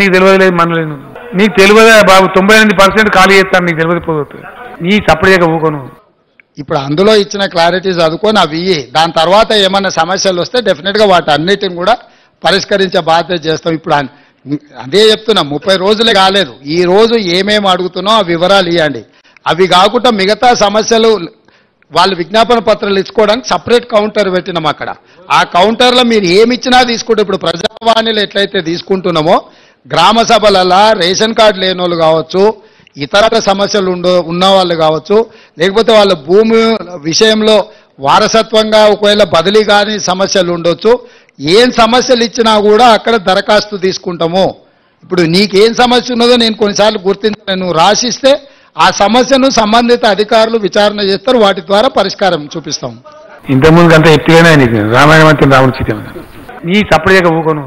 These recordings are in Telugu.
నీకు తెలియదు మనలేదు నీకు తెలియదా బాబు 98% ఖాళీ చేస్తాను నీకు తెలియదు నీ సపరేట్గా ఊకోను. ఇప్పుడు అందులో ఇచ్చిన క్లారిటీ చదువుకొని అవి దాని తర్వాత ఏమైనా సమస్యలు వస్తే డెఫినెట్గా వాటి అన్నిటిని కూడా పరిష్కరించే బాధ్యత చేస్తాం. ఇప్పుడు అదే చెప్తున్నా 30 రోజులే కాలేదు. ఈ రోజు ఏమేమి అడుగుతున్నో ఆ వివరాలు ఇవ్వండి. అవి కాకుండా మిగతా సమస్యలు వాళ్ళు విజ్ఞాపన పత్రాలు ఇచ్చుకోవడానికి సపరేట్ కౌంటర్ పెట్టినాం అక్కడ. ఆ కౌంటర్లో మీరు ఏమి ఇచ్చినా తీసుకుంటే ఇప్పుడు ప్రజావాణిలో ఎట్లయితే తీసుకుంటున్నామో గ్రామ సభలలో రేషన్ కార్డు లేని వాళ్ళు కావచ్చు, ఇతర సమస్యలు ఉన్న వాళ్ళు కావచ్చు, లేకపోతే వాళ్ళ భూమి విషయంలో వారసత్వంగా ఒకవేళ బదిలీ కాని సమస్యలు ఉండొచ్చు. ఏం సమస్యలు ఇచ్చినా కూడా అక్కడ దరఖాస్తు తీసుకుంటాము. ఇప్పుడు నీకేం సమస్య ఉన్నదో నేను కొన్నిసార్లు గుర్తించాను, నువ్వు రాసిస్తే ఆ సమస్యను సంబంధిత అధికారులు విచారణ చేస్తారు, వాటి ద్వారా పరిష్కారం చూపిస్తాం. ఇంతకుముందు అంతా ఎత్తుగానే నీకు రామాయణ మంత్రి రాముడు సీత నీ సపరేట్గా ఊకోను.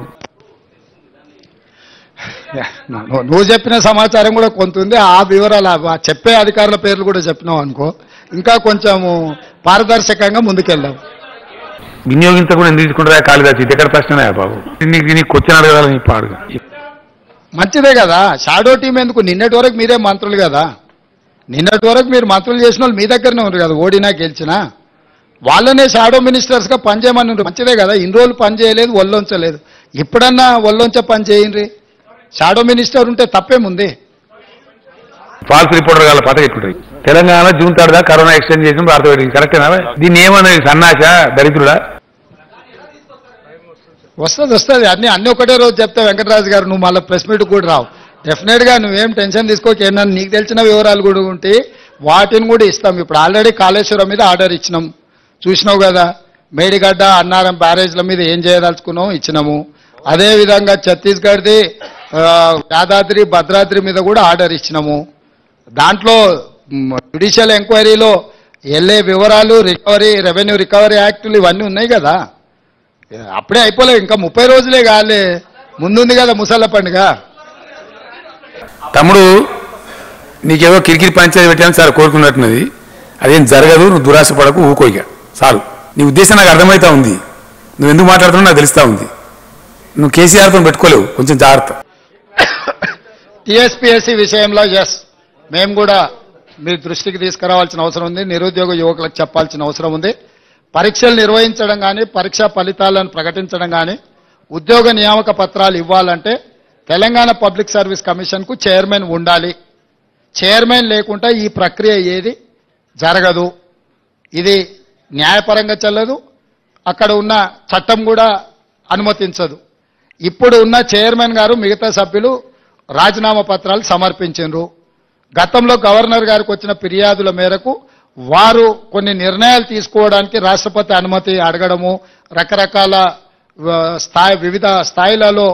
నువ్వు చెప్పిన సమాచారం కూడా కొంత ఉంది. ఆ వివరాలు చెప్పే అధికారుల పేర్లు కూడా చెప్పినావు అనుకో, ఇంకా కొంచెము పారదర్శకంగా ముందుకెళ్దాం. వినియోగించకుండా ఎందుకు తీసుకుంటారా కాళిదాస్? ఇది ఎక్కడ ప్రశ్న బాబు? నీకు క్వశ్చన్ అడగాలి నీ పాడుగా. మంచిదే కదా, షాడో టీం ఎందుకు? నిన్నటి వరకు మీరే మంత్రులు కదా, నిన్నటి వరకు మీరు మంత్రులు చేసిన వాళ్ళు మీ దగ్గరనే ఉన్నారు కదా, ఓడినా గెలిచినా. వాళ్ళనే షాడో మినిస్టర్స్గా పనిచేయమని ఉన్నారు. మంచిదే కదా, ఇన్ని రోజులు పని చేయలేదు, ఒళ్ళొంచలేదు. ఇప్పుడన్నా ఒళ్ళొంచ పని చేయండి. షాడో మినిస్టర్ ఉంటే తప్పేముంది? ఫాల్స్ రిపోర్టర్ గాల పత ఇప్పుడు తెలంగాణ జూన్ 3 దాకా కరోనా ఎక్స్టెండ్ చేసిన భారత కరెక్టేనా? దీన్ని ఏమన్నది? సన్నాస దరిద్రుడా? వస్తుంది అన్ని ఒకటే రోజు చెప్తా వెంకటరాజు గారు. నువ్వు మళ్ళీ ప్రెస్ మీట్ కూడా రావు. డెఫినెట్గా నువ్వేం టెన్షన్ తీసుకోక. ఏంటన్నా నీకు తెలిసిన వివరాలు కూడా ఉంటే వాటిని కూడా ఇస్తాం. ఇప్పుడు ఆల్రెడీ కాళేశ్వరం మీద ఆర్డర్ ఇచ్చినాం, చూసినావు కదా. మేడిగడ్డ అన్నారం బ్యారేజ్ల మీద ఏం చేయదలుచుకున్నాం ఇచ్చినాము. అదేవిధంగా ఛత్తీస్గఢ్ది యాదాద్రి భద్రాద్రి మీద కూడా ఆర్డర్ ఇచ్చినాము. దాంట్లో జ్యుడిషియల్ ఎంక్వైరీలో వెళ్ళే వివరాలు, రికవరీ, రెవెన్యూ రికవరీ యాక్టులు ఇవన్నీ ఉన్నాయి కదా. అప్పుడే అయిపోలేదు, ఇంకా 30 రోజులే కాలే, ముందుంది కదా ముసళ్ళ పండుగ. తమ్ముడు నీకేదో కిరికిరి పంచాయతీ పెట్టాను సార్ కోరుకున్నట్టున్నది. అదేం జరగదు, నువ్వు దురాశ పడకు, ఊకోయిక చాలు. నీ ఉద్దేశం నాకు అర్థమవుతా ఉంది, నువ్వు ఎందుకు మాట్లాడుతున్నావు నాకు తెలుస్తూ ఉంది. నువ్వు కేసీఆర్తో పెట్టుకోలేవు, కొంచెం జాగ్రత్త. టీఎస్పీఎస్సీ విషయంలో మేము కూడా మీ దృష్టికి తీసుకురావాల్సిన అవసరం ఉంది, నిరుద్యోగ యువకులకు చెప్పాల్సిన అవసరం ఉంది. పరీక్షలు నిర్వహించడం కానీ, పరీక్షా ఫలితాలను ప్రకటించడం కానీ, ఉద్యోగ నియామక పత్రాలు ఇవ్వాలంటే తెలంగాణ పబ్లిక్ సర్వీస్ కమిషన్కు చైర్మన్ ఉండాలి. చైర్మన్ లేకుండా ఈ ప్రక్రియ ఏది జరగదు. ఇది న్యాయపరంగా చెల్లదు, అక్కడ ఉన్న చట్టం కూడా అనుమతించదు. ఇప్పుడు ఉన్న చైర్మన్ గారు మిగతా సభ్యులు రాజీనామా పత్రాలు సమర్పించారు. గతంలో గవర్నర్ గారికి వచ్చిన ఫిర్యాదుల మేరకు వారు కొన్ని నిర్ణయాలు తీసుకోవడానికి రాష్ట్రపతి అనుమతి అడగడము, రకరకాల వివిధ స్థాయిలలో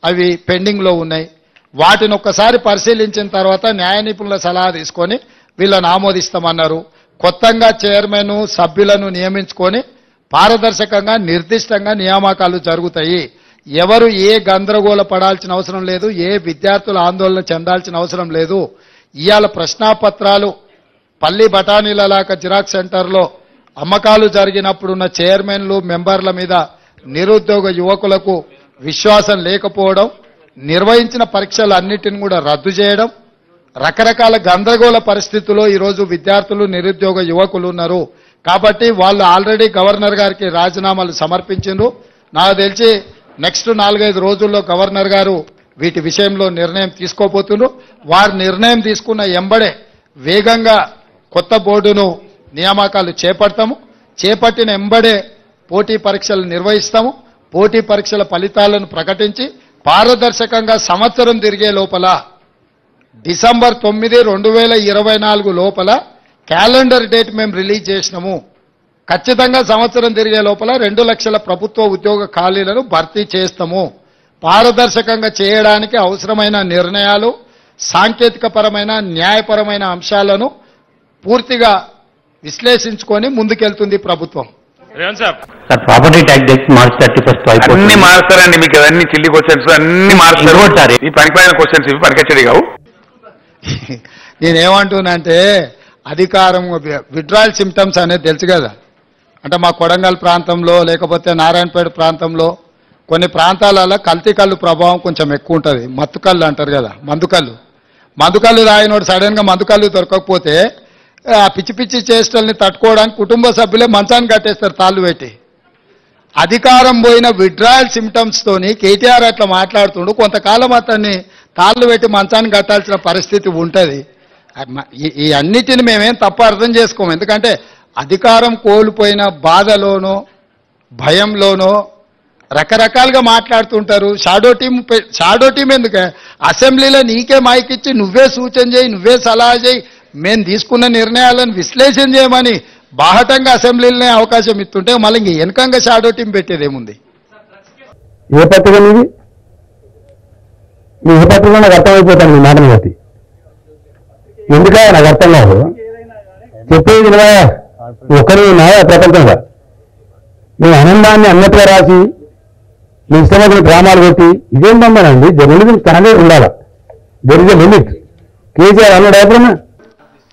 అవి పెండింగ్లో ఉన్నాయి. వాటిని ఒక్కసారి పరిశీలించిన తర్వాత న్యాయ నిపుణుల సలహా తీసుకొని వీళ్ళని ఆమోదిస్తామన్నారు. కొత్తగా చైర్మన్ సభ్యులను నియమించుకొని పారదర్శకంగా నిర్దిష్టంగా నియామకాలు జరుగుతాయి. ఎవరు ఏ గందరగోళ పడాల్సిన అవసరం లేదు, ఏ విద్యార్థులు ఆందోళన చెందాల్సిన అవసరం లేదు. ఇవాళ ప్రశ్నాపత్రాలు పల్లి బఠానీలలాక జిరాక్స్ సెంటర్లో అమ్మకాలు జరిగినప్పుడున్న చైర్మన్లు మెంబర్ల మీద నిరుద్యోగ యువకులకు విశ్వాసం లేకపోవడం, నిర్వహించిన పరీక్షలు అన్నిటిని కూడా రద్దు చేయడం, రకరకాల గందరగోళ పరిస్థితుల్లో ఈరోజు విద్యార్థులు నిరుద్యోగ యువకులు ఉన్నారు. కాబట్టి వాళ్ళు ఆల్రెడీ గవర్నర్ గారికి రాజీనామాలు సమర్పించారు. నాకు తెలిసి నెక్స్ట్ 4-5 రోజుల్లో గవర్నర్ గారు వీటి విషయంలో నిర్ణయం తీసుకోబోతున్నారు. వారు నిర్ణయం తీసుకున్న ఎంబడే వేగంగా కొత్త బోర్డును నియామకాలు చేపడతాము. చేపట్టిన ఎంబడే పోటీ పరీక్షలు నిర్వహిస్తాము. పోటీ పరీక్షల ఫలితాలను ప్రకటించి పారదర్శకంగా సంవత్సరం తిరిగే లోపల డిసెంబర్ 9, 2024 లోపల క్యాలెండర్ డేట్ మేము రిలీజ్ చేసినాము. ఖచ్చితంగా సంవత్సరం తిరిగే లోపల 2 లక్షల ప్రభుత్వ ఉద్యోగ ఖాళీలను భర్తీ చేస్తాము. పారదర్శకంగా చేయడానికి అవసరమైన నిర్ణయాలు, సాంకేతికపరమైన న్యాయపరమైన అంశాలను పూర్తిగా విశ్లేషించుకొని ముందుకెళ్తుంది ప్రభుత్వం. ప్రాపర్టీ ట్యాక్స్ మార్చ్ 31 అన్ని మారుస్తారండి. మీకు అవన్నీ చిల్లి క్వశ్చన్స్ అన్ని మారుస్తారు. ఈ పనికిపోయిన క్వశ్చన్స్ ఇవి పనికొచ్చేది కావు. నేనేమంటున్నానంటే అధికారం విడ్రాయల్ సిమ్టమ్స్ అనేది తెలుసు కదా. అంటే మా కొడంగల్ ప్రాంతంలో లేకపోతే నారాయణపేట ప్రాంతంలో కొన్ని ప్రాంతాలలో కల్తీ కళ్ళు ప్రభావం కొంచెం ఎక్కువ ఉంటుంది. మత్తు కళ్ళు అంటారు కదా, మందుకళ్ళు తాగినోడు సడన్గా మందుకళ్ళు దొరకకపోతే ఆ పిచ్చి పిచ్చి చేష్టల్ని తట్టుకోవడానికి కుటుంబ సభ్యులే మంచాన్ని కట్టేస్తారు తాళ్ళు పెట్టి. అధికారం పోయిన విడ్రాయల్ సిమ్టమ్స్ తోని కేటీఆర్ అట్లా మాట్లాడుతుండు. కొంతకాలం అతన్ని తాళ్ళు పెట్టి మంచాన్ని కట్టాల్సిన పరిస్థితి ఉంటుంది. ఈ అన్నిటిని మేమేం తప్పు అర్థం చేసుకోము. ఎందుకంటే అధికారం కోల్పోయిన బాధలోనో భయంలోనో రకరకాలుగా మాట్లాడుతుంటారు. షాడో టీం ఎందుకే? అసెంబ్లీలో నీకే మైక్ ఇచ్చి నువ్వే సూచన చేయి, నువ్వే సలహా చేయి, మేము తీసుకున్న నిర్ణయాలను విశ్లేషణ చేయమని బాహటంగా అసెంబ్లీలోనే అవకాశం ఇస్తుంటే మళ్ళీ ఇంక వెనకంగా షాడో టీం పెట్టేదేముంది? ఏ పత్రిక మీది? మీ ఏ పత్రిక నాకు అర్థమైపోతాను మీ మాటను బట్టి. ఎందుక నాకు అర్థం కాదు. చెప్పేది ఒక్కరు నాయా ప్రపంచంగా మీ ఆనందాన్ని అన్నట్టుగా రాసి మీ ఇష్టమైన గ్రామాలు పెట్టి ఇదేం పంపానండి. జర్నలిజం స్టాండర్డ్ ఉండాలా. There is a limit. KCR అన్నాడు ఎప్పుడన్నా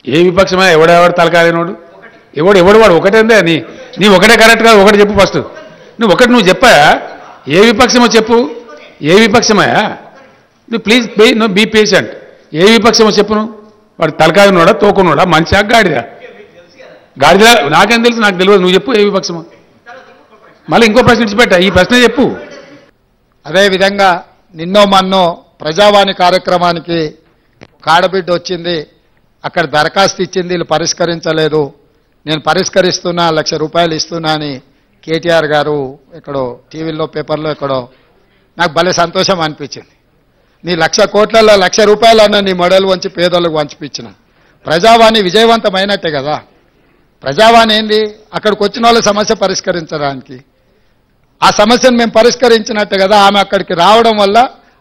ఏ విపక్షమా? ఎవడెవడు తలకాయనోడు? ఎవడు వాడు ఒకటేందే నీ ఒకటే కరెక్ట్ కాదు. ఒకటి చెప్పు ఫస్ట్. నువ్వు చెప్పా ఏ విపక్షమో చెప్పు. ఏ విపక్షమయా? నువ్వు ప్లీజ్ బీ పేషెంట్. ఏ విపక్షమో చెప్పు. నువ్వు వాడు తలకాయనోడా తోకునోడా మంచిగా గాడిదా? నాకేం తెలుసు? నాకు తెలియదు. నువ్వు చెప్పు ఏ విపక్షమో. మళ్ళీ ఇంకో ప్రశ్న ఇచ్చిపెట్టా. ఈ ప్రశ్న చెప్పు. అదేవిధంగా నిన్నో మన్నో ప్రజావాణి కార్యక్రమానికి కాడబిడ్డ వచ్చింది. అక్కడ దరఖాస్తు ఇచ్చింది, వీళ్ళు పరిష్కరించలేదు. నేను పరిష్కరిస్తున్నా, ₹1,00,000 ఇస్తున్నా అని కేటీఆర్ గారు ఎక్కడో టీవీలో పేపర్లో ఎక్కడో నాకు భలే సంతోషం అనిపించింది. నీ 1,00,000 కోట్లలో ₹1,00,000 అన్న నీ మొడలు వంచి పేదోళ్ళకు వంచిపించిన ప్రజావాణి విజయవంతమైనట్టే కదా. ప్రజావాణి ఏంది? అక్కడికి వచ్చిన వాళ్ళ సమస్య పరిష్కరించడానికి. ఆ సమస్యను మేము పరిష్కరించినట్టే కదా. ఆమె అక్కడికి రావడం వల్ల,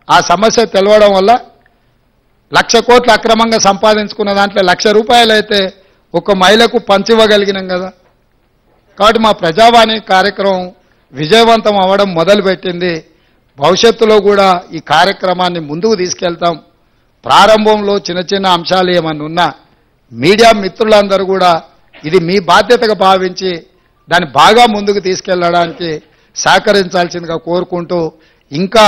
ఆ సమస్య తెలవడం వల్ల 1,00,000 కోట్లు అక్రమంగా సంపాదించుకున్న దాంట్లో ₹1,00,000 అయితే ఒక మహిళకు పంచివ్వగలిగినాం కదా. కాబట్టి మా ప్రజావాణి కార్యక్రమం విజయవంతం అవ్వడం మొదలుపెట్టింది. భవిష్యత్తులో కూడా ఈ కార్యక్రమాన్ని ముందుకు తీసుకెళ్తాం. ప్రారంభంలో చిన్న చిన్న అంశాలు ఏమన్నా ఉన్నా మీడియా మిత్రులందరూ కూడా ఇది మీ బాధ్యతగా భావించి దాన్ని బాగా ముందుకు తీసుకెళ్లడానికి సహకరించాల్సిందిగా కోరుకుంటూ, ఇంకా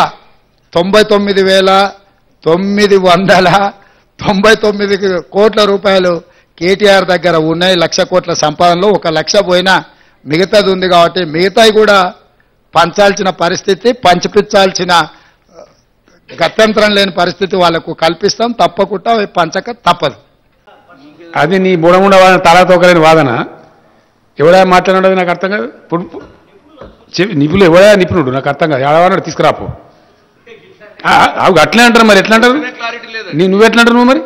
99,999 కోట్ల రూపాయలు కేటీఆర్ దగ్గర ఉన్నాయి. 1,00,000 కోట్ల సంపాదనలో 1,00,000 పోయినా మిగతాది ఉంది. కాబట్టి మిగతాయి కూడా పంచాల్సిన పరిస్థితి, పంచిపించాల్సిన గత్యంతరం లేని పరిస్థితి వాళ్ళకు కల్పిస్తాం. తప్పకుండా పంచక తప్పదు. అది నీ బుడముండ వాదన, తలాతోకలేని వాదన. ఎవడా మాట్లాడినది నాకు అర్థం కాదు. నిపుణులు ఎవడా నిపుణుడు నాకు అర్థం కాదు. ఎవడవాడు తీసుకురాపో. అవి అట్లే అంటారు. మరి ఎట్లా అంటారు? నువ్వెట్లా అంటారు? నువ్వు మరి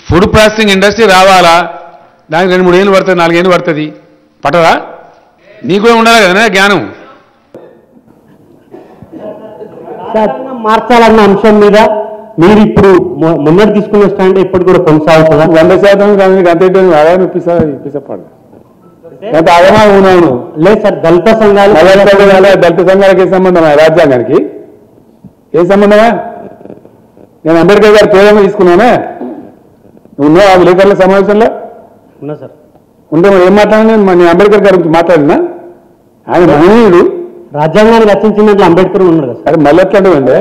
ఫుడ్ ప్రాసెసింగ్ ఇండస్ట్రీ రావాలా? దానికి 2-3 ఏళ్ళు పడుతుంది, 4 ఏళ్ళు పడుతుంది. పట్టదా? నీకు కూడా ఉండాలి కదా జ్ఞానం. మార్చాలన్న అంశం మీద మీరు ఇప్పుడు ముందడు తీసుకున్న స్టాండ్ ఇప్పుడు కూడా కొనసాగుతుందా? 100% అంతే ఇప్పిస్తాడు. లేదు సార్, దళిత సంఘాలు దళిత సంఘాలకి ఏ సంబంధమా? రాజ్యాంగానికి ఏ సంబంధమా? నేను అంబేద్కర్ గారు ప్రేరణ తీసుకున్నానే. నువ్వు ఉన్నావు ఆ విలేకరుల సమావేశంలో? ఉన్నా సార్. ఉంటే మరి ఏం మాట్లాడినా? నేను అంబేద్కర్ గారి గురించి మాట్లాడినా? ఆయన మహనీయుడు. రాజ్యాంగాన్ని రచించినట్లు అంబేద్కర్ ఉన్నాడు కదా సార్. అది మళ్ళీ ఎట్లా అంటే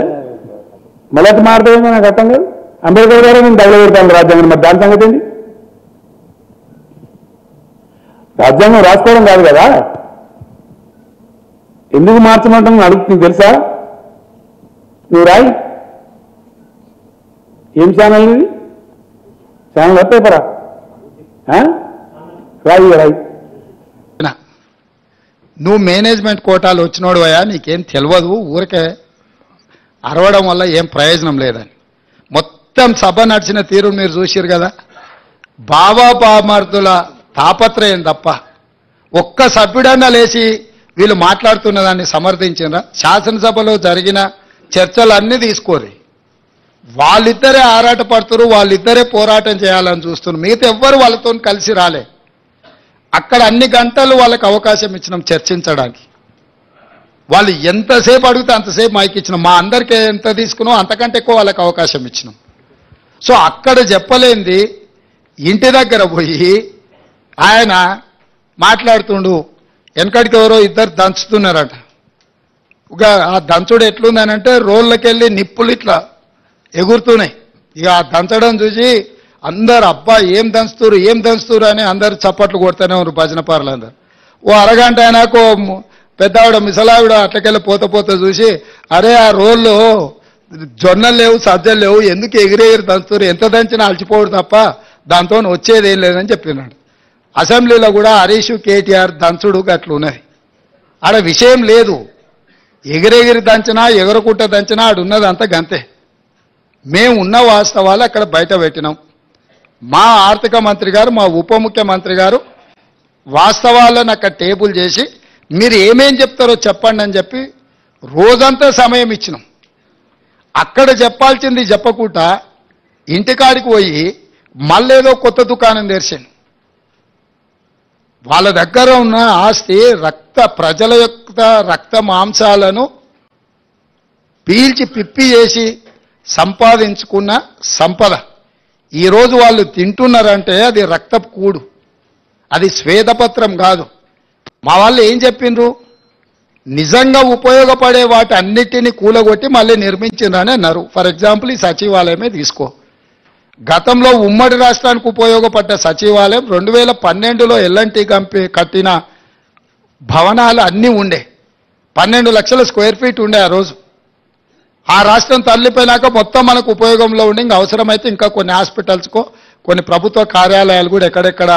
మళ్ళీ ఎట్లా మాట్లాడేమో నాకు అర్థం కాదు. అంబేద్కర్ గారు నేను డబ్బులు పెడతాను రాజ్యాంగం. మరి దాని సంగతి ఏంటి? రాజ్యాంగం రాసుకోవడం కాదు కదా. ఎందుకు మార్చమంటాం అడుగు. నీకు తెలుసా? నువ్వు రాయి. ఏం ఛానల్ ఇది? ఛానల్ పేపరా? రాయి. నువ్వు మేనేజ్మెంట్ కోటాలు వచ్చినోడు అయ్యా, నీకేం తెలియదు. ఊరికే అరవడం వల్ల ఏం ప్రయోజనం లేదని మొత్తం సభ నడిచిన తీరు మీరు చూసిరు కదా. బామర్దుల తాపత్రయం తప్ప ఒక్క సభ్యుడన్నా లేచి వీళ్ళు మాట్లాడుతున్న దాన్ని సమర్థించినరా? శాసనసభలో జరిగిన చర్చలు అన్నీ తీసుకోరు. వాళ్ళిద్దరే ఆరాటపడుతున్నారు, వాళ్ళిద్దరే పోరాటం చేయాలని చూస్తున్నారు. మిగతా ఎవ్వరు వాళ్ళతో కలిసి రాలే. అక్కడ అన్ని గంటలు వాళ్ళకి అవకాశం ఇచ్చినాం చర్చించడానికి. వాళ్ళు ఎంతసేపు అడిగితే అంతసేపు మైక్ ఇచ్చినాం. మా అందరికీ ఎంత తీసుకున్నాం అంతకంటే ఎక్కువ వాళ్ళకి అవకాశం ఇచ్చినాం. సో అక్కడ చెప్పలేంది ఇంటి దగ్గర పోయి ఆయన మాట్లాడుతుండు. వెనకడికి ఎవరో ఇద్దరు దంచుతున్నారట. ఇక ఆ దంచుడు ఎట్లుందనంటే రోళ్ళకెళ్ళి నిప్పులు ఇట్లా ఎగురుతున్నాయి. ఇక ఆ దంచడం చూసి అందరు అబ్బా ఏం దంచుతురు అని అందరు చప్పట్లు కొడుతూనే ఉన్నారు భజన పార్లందరూ. ఓ అరగంట అయినాక పెద్దావిడ మిసలావిడ అట్లకెళ్ళి పోత చూసి అరే ఆ రోళ్ళు జొన్నలు లేవు సజ్జలు లేవు ఎందుకు ఎగిరెగిరి దంచుతురు, ఎంత దంచినా అలచిపోడు తప్ప దాంతో వచ్చేది ఏం లేదని చెప్పినాడు. అసెంబ్లీలో కూడా హరీష్ కేటీఆర్ దంచుడు గట్లు ఉన్నది. ఆడ విషయం లేదు, ఎగిరెగిరి దంచినా ఎగరకుట్ట దంచినా ఆడున్నది అంత గంతే. మేము ఉన్న వాస్తవాలు అక్కడ బయట పెట్టినాం. మా ఆర్థిక మంత్రి గారు మా ఉప ముఖ్యమంత్రి గారు వాస్తవాలను అక్కడ టేబుల్ చేసి మీరు ఏమేం చెప్తారో చెప్పండి అని చెప్పి రోజంతా సమయం ఇచ్చినాం. అక్కడ చెప్పాల్సింది చెప్పకుండా ఇంటికాడికి పోయి మళ్ళేదో కొత్త దుకాణం తెరిచాను. వాళ్ళ దగ్గర ఉన్న ఆస్తి ప్రజల యొక్క రక్త మాంసాలను పీల్చి పిప్పి చేసి సంపాదించుకున్న సంపద ఈరోజు వాళ్ళు తింటున్నారంటే అది రక్తపు కూడు, అది శ్వేతపత్రం కాదు. మా వాళ్ళు ఏం చెప్పిండ్రు, నిజంగా ఉపయోగపడే వాటి అన్నిటినీ కూలగొట్టి మళ్ళీ నిర్మించిండ్రని అన్నారు. ఫర్ ఎగ్జాంపుల్ ఈ సచివాలయమే తీసుకో. గతంలో ఉమ్మడి రాష్ట్రానికి ఉపయోగపడ్డ సచివాలయం 2012లో ఎల్ఎన్టీ కంపెనీ కట్టిన భవనాలు అన్నీ ఉండే, 12 లక్షల స్క్వేర్ ఫీట్ ఉండే ఆ రోజు. ఆ రాష్ట్రం తరలిపోయినాక మొత్తం మనకు ఉపయోగంలో ఉండి ఇంకా అవసరమైతే ఇంకా కొన్ని హాస్పిటల్స్కో కొన్ని ప్రభుత్వ కార్యాలయాలు కూడా ఎక్కడెక్కడ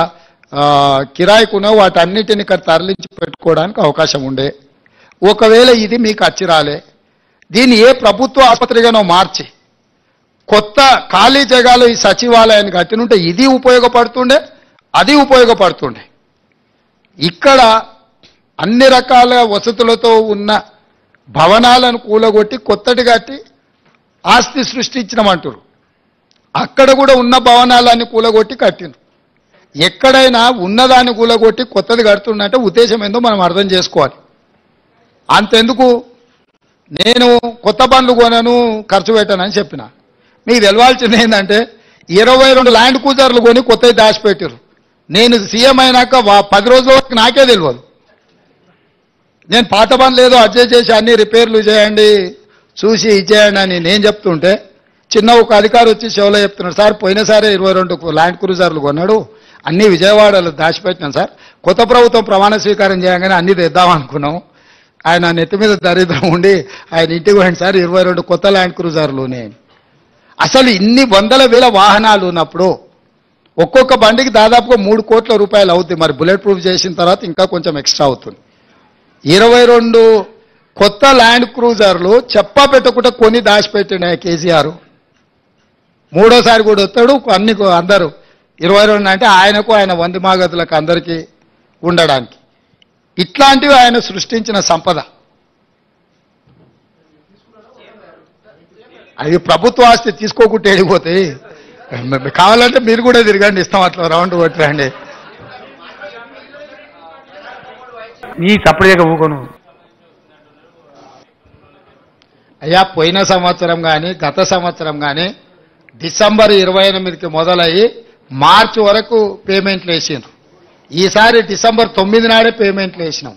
కిరాయికునో వాటి అన్నిటిని ఇక్కడ తరలించి పెట్టుకోవడానికి అవకాశం ఉండే. ఒకవేళ ఇది మీకు అచ్చి రాలే, దీన్ని ఏ ప్రభుత్వ ఆసుపత్రిగానో మార్చి కొత్త ఖాళీ జగాలు ఈ సచివాలయాన్ని కట్టినుంటే ఇది ఉపయోగపడుతుండే, అది ఉపయోగపడుతుండే. ఇక్కడ అన్ని రకాల వసతులతో ఉన్న భవనాలను కూలగొట్టి కొత్తటి కట్టి ఆస్తి సృష్టించినమంటారు. అక్కడ కూడా ఉన్న భవనాలన్నీ కూలగొట్టి కట్టిండ్రు. ఎక్కడైనా ఉన్నదాన్ని కూలగొట్టి కొత్తది కడుతుందంటే ఉద్దేశం ఏందో మనం అర్థం చేసుకోవాలి. అంతెందుకు నేను కొత్త బండ్లు కొనను ఖర్చు పెట్టానని చెప్పిన, మీకు తెలవాల్సింది ఏంటంటే 22 ల్యాండ్ క్రూజర్లు కొని కొత్తవి దాచిపెట్టారు. నేను సీఎం అయినాక 10 రోజుల వరకు నాకే తెలియదు. నేను పాత బండ్లు ఏదో అడ్జస్ట్ చేసి అన్ని రిపేర్లు చేయండి చూసి ఇచ్చేయండి అని నేను చెప్తుంటే చిన్న ఒక అధికారి వచ్చి షోలో చెప్తున్నాడు, సార్ పోయినసారి 22 ల్యాండ్ క్రూజర్లు కొన్నాడు, అన్ని విజయవాడలో దాచిపెట్టినాం సార్, కొత్త ప్రభుత్వం ప్రమాణ స్వీకారం చేయగానే అన్ని తెద్దాం అనుకున్నాం, ఆయన నెత్తి మీద దరిద్రం ఉండి ఆయన ఇంటికి పోయింది సార్ 22 కొత్త ల్యాండ్ క్రూజర్లునే. అసలు ఇన్ని వందల వేల వాహనాలు ఉన్నప్పుడు ఒక్కొక్క బండికి దాదాపుగా 3 కోట్ల రూపాయలు అవుతుంది. మరి బుల్లెట్ ప్రూఫ్ చేసిన తర్వాత ఇంకా కొంచెం ఎక్స్ట్రా అవుతుంది. 22 కొత్త ల్యాండ్ క్రూజర్లు చెప్పా పెట్టకుండా కొని దాచిపెట్టిన కేసీఆర్. మూడోసారి కూడా వస్తాడు అన్ని అందరూ 22 అంటే ఆయనకు ఆయన వంది మాగతులకు అందరికీ ఉండడానికి. ఇట్లాంటివి ఆయన సృష్టించిన సంపద. అది ప్రభుత్వ ఆస్తి తీసుకోకుండా వెళ్ళిపోతే కావాలంటే మీరు కూడా తిరగండి, ఇస్తాం అట్లా రౌండ్ కొట్టండి. నీ తప్పలేక ఊకోను. అయ్యా పోయిన సంవత్సరం కానీ గత సంవత్సరం కానీ డిసెంబర్ 28కి మొదలయ్యి మార్చి వరకు పేమెంట్లు వేసిండ్రు. ఈసారి డిసెంబర్ 9 నాడే పేమెంట్లు వేసినాం.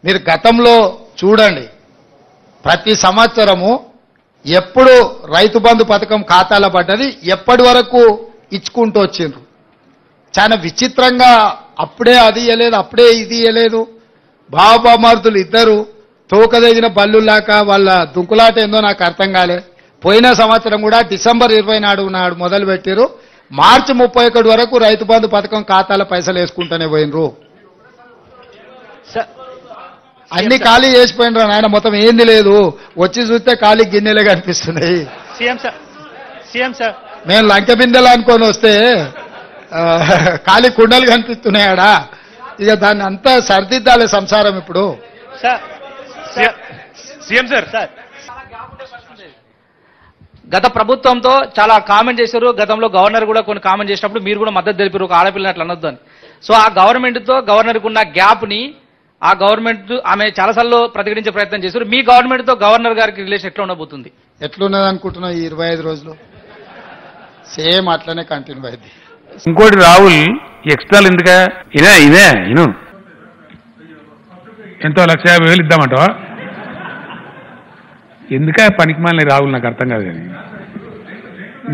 మీరు గతంలో చూడండి, ప్రతి సంవత్సరము ఎప్పుడు రైతు బంధు పథకం ఖాతాలో పడ్డది ఎప్పటి వరకు ఇచ్చుకుంటూ వచ్చిండ్రు. చాలా విచిత్రంగా అప్పుడే అది ఇయ్యలేదు అప్పుడే ఇది ఇయ్యలేదు. బాబామర్దులు ఇద్దరు తోకదగిన బల్లులాక వాళ్ళ దుంకులాట ఏందో నాకు అర్థం కాలే. పోయిన సంవత్సరం కూడా డిసెంబర్ 20 నాడు మొదలు పెట్టారు, మార్చి 31 వరకు రైతు బంధు పథకం ఖాతాల పైసలు వేసుకుంటూనే పోయినరు. అన్ని ఖాళీ చేసిపోయినరు నాయన, మొత్తం ఏంది లేదు, వచ్చి చూస్తే ఖాళీ గిన్నెలే కనిపిస్తున్నాయి. మేము లంక బిందెలు అనుకొని వస్తే ఖాళీ కుండలు కనిపిస్తున్నాయాడా. ఇక దాన్ని అంతా సరిదిద్దాలి సంసారం ఇప్పుడు. గత ప్రభుత్వంతో చాలా కామెంట్ చేశారు. గతంలో గవర్నర్ కూడా కొన్ని కామెంట్ చేసినప్పుడు మీరు కూడా మద్దతు తెలిపారు, ఒక ఆడపిల్లని అట్లా అనొద్దు అని. సో ఆ గవర్నమెంట్తో గవర్నర్కి ఉన్న గ్యాప్ని ఆ గవర్నమెంట్ ఆమె చాలాసార్లు ప్రతిఘటించే ప్రయత్నం చేశారు. మీ గవర్నమెంట్తో గవర్నర్ గారికి రిలేషన్ ఎట్లా ఉండబోతుంది? ఎట్లున్నది అనుకుంటున్నావు? ఈ 25 రోజులు సేమ్ అట్లనే కంటిన్యూ అయింది. ఇంకోటి రాహుల్ ఎక్స్ట్రాలు ఎందుక ఇదే ఇను ఎంతో 1,50,000 ఇద్దామంటావా? ఎందుక పనికిమాలిన రాహుల్ నాకు అర్థం కాదు కానీ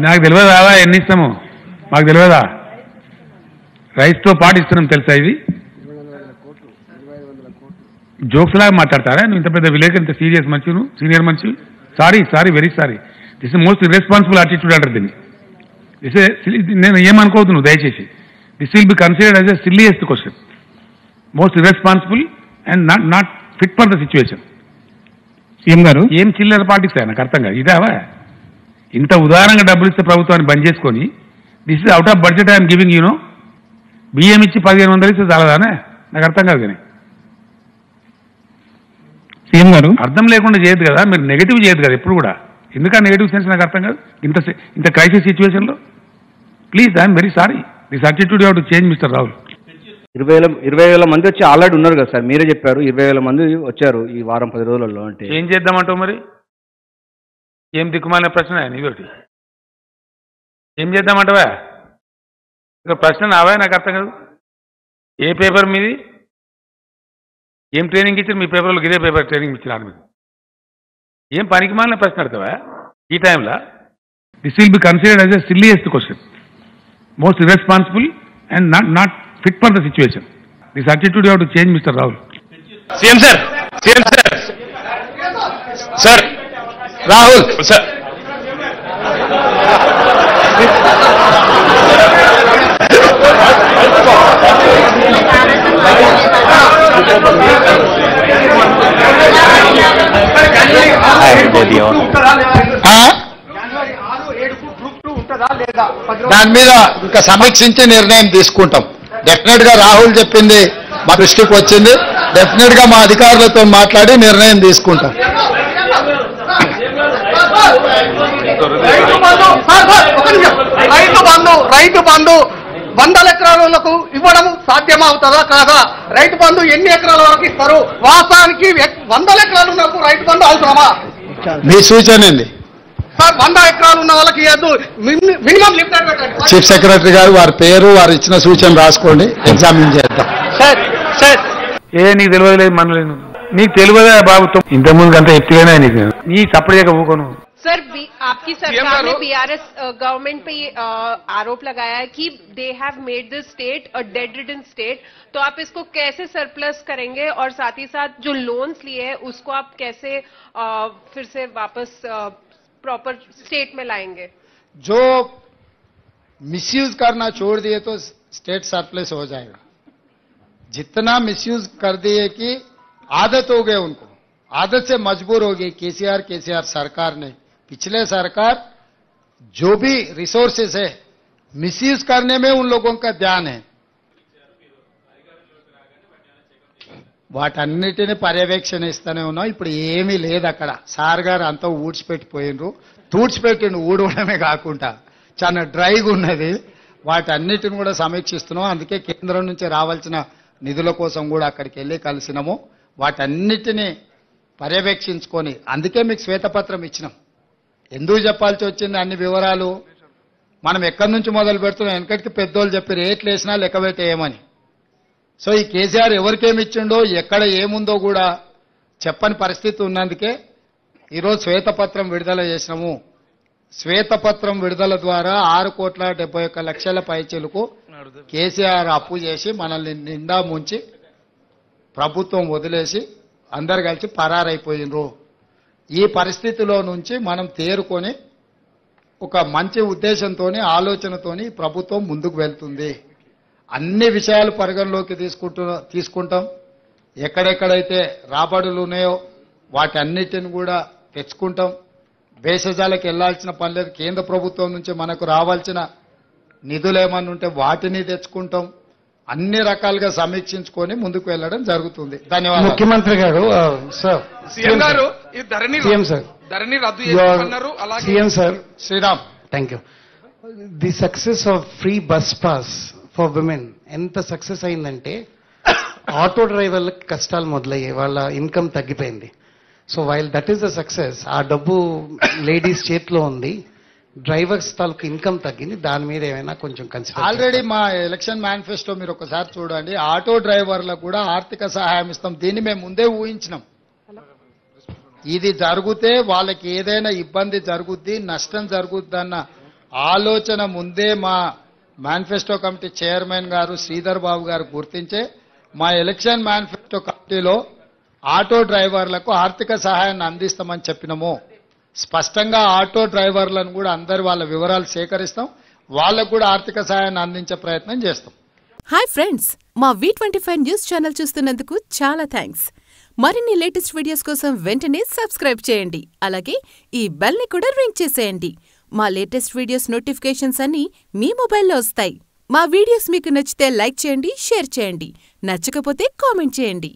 నాకు తెలియదా ఎన్ని ఇస్తామో మాకు తెలియదా రైస్తో పాటు ఇస్తున్నాం తెలుసా ఇది జోక్స్ లాగా మాట్లాడతారా నువ్వు ఇంత పెద్ద విలేజ్ ఇంత సీరియస్ మంచి నువ్వు సీనియర్ మంచి sorry very sorry this most irresponsible attitude అంటారు దీన్ని నేను ఏమనుకోవద్దు నువ్వు దయచేసి this will be considered as a silliest question most irresponsible and not fit for the situation CM గారు ఏం చిల్లర పాలిటిక్స్ నాకు అర్థం కాదు ఇదావా ఇంత ఉదారంగా డబ్బులు ఇస్తే ప్రభుత్వాన్ని బంద్ చేసుకొని this is out of budget I'm giving you know బియ్యం ఇచ్చి 1500 ఇస్తే చాలదానే నాకు అర్థం కాదు కానీ సీఎం గారు అర్థం లేకుండా చేయదు కదా మీరు నెగిటివ్ చేయదు కదా ఎప్పుడు కూడా ఎందుక నెగిటివ్ సెన్స్ నాకు అర్థం కాదు ఇంత క్రైసిస్ సిచ్యువేషన్లో please I'm very sorry this attitude you have to change mister Rahul 20,000 మంది వచ్చి ఆల్రెడీ ఉన్నారు కదా సార్ మీరే చెప్పారు 20,000 మంది వచ్చారు ఈ వారం 10 రోజులలో అంటే ఏం చేద్దామంటావు మరి ఏం దిక్కుమాలిన ప్రశ్న ఇదొకటి ఏం చేద్దామంటావా ఇక ప్రశ్న నావా నాకు అర్థం కాదు ఏ పేపర్ మీది ఏం ట్రైనింగ్ ఇచ్చారు మీ పేపర్లో ఇదే పేపర్ ట్రైనింగ్ ఇచ్చినారు మీకు ఏం పనికిమాలిన ప్రశ్న అడతావా ఈ టైంలో this will be considered as a silliest question most irresponsible and not fit for the situation this attitude you have to change mister Rahul CM sir sir Rahul sir దాని మీద ఇంకా సమీక్షించి నిర్ణయం తీసుకుంటాం డెఫినెట్ గా రాహుల్ చెప్పింది మా దృష్టికి వచ్చింది డెఫినెట్ గా మా అధికారులతో మాట్లాడి నిర్ణయం తీసుకుంటాం రైతు బంధు 100 ఎకరాలకు ఇవ్వడం సాధ్యమవుతుందా కాదా రైతు బంధు ఎన్ని ఎకరాల వరకు ఇస్తారు వాస్తవానికి 100 ఎకరాలు ఉన్నప్పుడు రైతు బంధు అవసరమా మీ సూచన ఏంది సార్ 100 ఎకరాలు ఉన్న వాళ్ళకి ఇవ్వద్దు మినిమం లిమిటెడ్ పెట్టండి చీఫ్ సెక్రటరీ గారు వారి పేరు వారు ఇచ్చిన సూచన రాసుకోండి ఎగ్జామిన్ చేద్దాం సార్ నీకు తెలియలేదు మనలేదు నీకు తెలియదా బాబు ఇంతకుముందు అంతా ఎత్తుగానే నీకు నీ సప్పుడు చేయక ఊకోను सर आपकी सरकार ने बीआरएस गवर्नमेंट पे आरोप लगाया है कि they have made this state a dead ridden state तो आप इसको कैसे सरप्लस करेंगे और साथ ही साथ जो लोन्स लिए हैं उसको आप कैसे फिर से वापस प्रॉपर स्टेट में लाएंगे जो मिसयूज करना छोड़ दिए तो स्टेट सरप्लस हो जाएगा जितना मिसयूज कर दिए कि आदत हो गए उनको आदत से मजबूर हो गई केसीआर सरकार ने पिछले सरकार जो भी रिसोर्सेस है मिसयूज करने में उन लोगों का ध्यान है వాటన్నిటిని పర్యవేక్షణిస్తూనే ఉన్నాం ఇప్పుడు ఏమీ లేదు అక్కడ సార్ గారు అంతా ఊడ్చిపెట్టిపోయినరు తూడ్చిపెట్టిండు ఊడవడమే కాకుండా చాలా డ్రైగా ఉన్నది వాటన్నిటిని కూడా సమీక్షిస్తున్నాం అందుకే కేంద్రం నుంచి రావాల్సిన నిధుల కోసం కూడా అక్కడికి వెళ్ళి కలిసినాము వాటన్నిటిని పర్యవేక్షించుకొని అందుకే మీకు శ్వేతపత్రం ఇచ్చినాం ఎందుకు చెప్పాల్సి వచ్చింది అన్ని వివరాలు మనం ఎక్కడి నుంచి మొదలు పెడుతున్నాం వెనకటికి పెద్దోళ్ళు చెప్పి రేట్లు వేసినా లెక్క పెట్టేయమని సో ఈ కేసీఆర్ ఎవరికేమి ఇచ్చిండో ఎక్కడ ఏముందో కూడా చెప్పని పరిస్థితి ఉన్నందుకే ఈరోజు శ్వేతపత్రం విడుదల చేసినాము శ్వేతపత్రం విడుదల ద్వారా 6,71,00,000 పైచీలకు కేసీఆర్ అప్పు చేసి మనల్ని నిండా ముంచి ప్రభుత్వం వదిలేసి అందరు కలిసి పరారైపోయినరు ఈ పరిస్థితిలో నుంచి మనం తేరుకొని ఒక మంచి ఉద్దేశంతో ఆలోచనతోని ప్రభుత్వం ముందుకు వెళ్తుంది అన్ని విషయాలు పరిగణలోకి తీసుకుంటాం ఎక్కడెక్కడైతే రాబడులు ఉన్నాయో వాటన్నిటిని కూడా తెచ్చుకుంటాం భేషజాలకు వెళ్లాల్సిన పని లేదు కేంద్ర ప్రభుత్వం నుంచి మనకు రావాల్సిన నిధులు ఏమన్నా ఉంటే వాటిని తెచ్చుకుంటాం అన్ని రకాలుగా సమీక్షించుకొని ముందుకు వెళ్ళడం జరుగుతుంది ధన్యవాదాలు ముఖ్యమంత్రి గారు సార్ సీఎం గారు ఈ ధరణి సీఎం సార్ ధరణి రద్దు చేస్తున్నారు అలాగే CM sir Sriram thank you the success of free bus pass for women ఎంత సక్సెస్ అయిందంటే ఆటో డ్రైవర్లకు కష్టాలు మొదలయ్యాయి వాళ్ళ ఇన్కమ్ తగ్గిపోయింది so while that is the success ఆ డబ్బు లేడీస్ చేతిలో ఉంది డ్రైవర్స్ తాలూకు ఇన్కమ్ తగ్గింది దాని మీద ఏమైనా కొంచెం కన్సిడర్ ఆల్రెడీ మా ఎలక్షన్ మేనిఫెస్టో మీరు ఒకసారి చూడండి ఆటో డ్రైవర్లకు కూడా ఆర్థిక సహాయం ఇస్తాం దీన్ని మేము ముందే ఊహించినాం ఇది జరిగితే వాళ్ళకి ఏదైనా ఇబ్బంది జరుగుద్ది, నష్టం జరుగుద్దన్న ఆలోచన ముందే మా మేనిఫెస్టో కమిటీ చైర్మన్ గారు శ్రీధర్ బాబు గారు గుర్తించే మా ఎలక్షన్ మేనిఫెస్టో కమిటీలో ఆటో డ్రైవర్లకు ఆర్థిక సహాయాన్ని అందిస్తామని చెప్పినాము. స్పష్టంగా ఆటో డ్రైవర్లను కూడా అందరి వాళ్ళ వివరాలు సేకరిస్తాం, వాళ్ళకు కూడా ఆర్థిక సహాయాన్ని అందించే ప్రయత్నం చేస్తాం. హాయ్ ఫ్రెండ్స్, మా V25 న్యూస్ ఛానల్ చూస్తున్నందుకు చాలా థ్యాంక్స్. మరిన్ని లేటెస్ట్ వీడియోస్ కోసం వెంటనే సబ్స్క్రైబ్ చేయండి. అలాగే ఈ బెల్ ని కూడా రింగ్ చేసేయండి. మా లేటెస్ట్ వీడియోస్ నోటిఫికేషన్స్ అన్నీ మీ మొబైల్లో వస్తాయి. మా వీడియోస్ మీకు నచ్చితే లైక్ చేయండి, షేర్ చేయండి. నచ్చకపోతే కామెంట్ చేయండి.